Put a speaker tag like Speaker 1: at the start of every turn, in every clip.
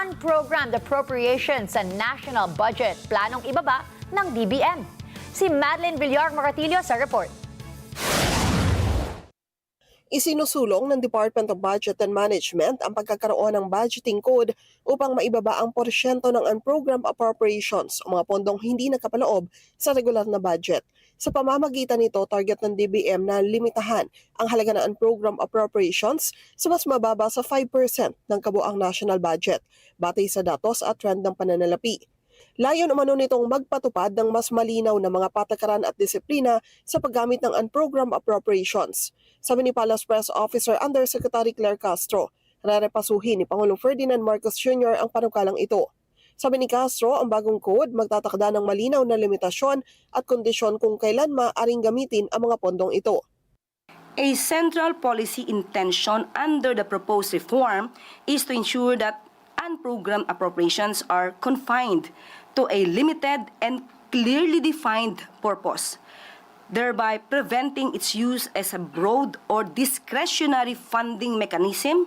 Speaker 1: unprogrammed appropriations sa national budget planong ibaba ng DBM. Si Madeline Villar Moratillo sa report.
Speaker 2: Isinusulong ng Department of Budget and Management ang pagkakaroon ng budgeting code upang maibaba ang porsyento ng unprogrammed appropriations o mga pondong hindi nakapaloob sa regular na budget. Sa pamamagitan nito, target ng DBM na limitahan ang halaga ng unprogrammed appropriations sa mas mababa sa 5% ng kabuang national budget, batay sa datos at trend ng pananalapi. Layon umano nitong magpatupad ng mas malinaw na mga patakaran at disiplina sa paggamit ng unprogrammed appropriations. Sabi ni Palace Press Officer Undersecretary Claire Castro, rarepasuhin ni Pangulong Ferdinand Marcos Jr. ang panukalang ito. Sabi ni Castro, ang bagong code magtatakda ng malinaw na limitasyon at kondisyon kung kailan maaaring gamitin ang mga pondong ito.
Speaker 3: A central policy intention under the proposed reform is to ensure that unprogrammed appropriations are confined to a limited and clearly defined purpose, thereby preventing its use as a broad or discretionary funding mechanism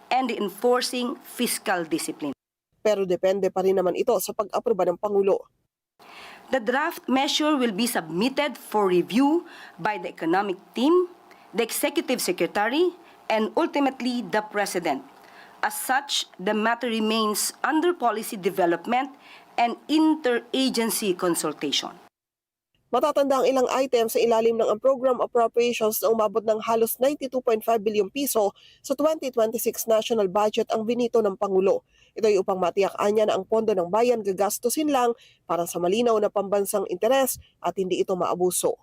Speaker 3: and enforcing fiscal discipline.
Speaker 2: Pero depende pa rin naman ito sa pag-aproba ng Pangulo.
Speaker 3: The draft measure will be submitted for review by the economic team, the executive secretary, and ultimately the president. As such, the matter remains under policy development and interagency consultation.
Speaker 2: Matatanda ang ilang items sa ilalim ng program appropriations na umabot ng halos 92.5 bilyong piso sa 2026 national budget ang binito ng Pangulo. Ito ay upang matiyakaan niya na ang pondo ng bayan gagastusin lang para sa malinaw na pambansang interes at hindi ito maabuso.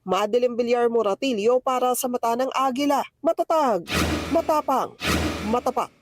Speaker 2: Madeline Villar Moratillo para sa Mata ng Agila. Matatag, matapang, matapat.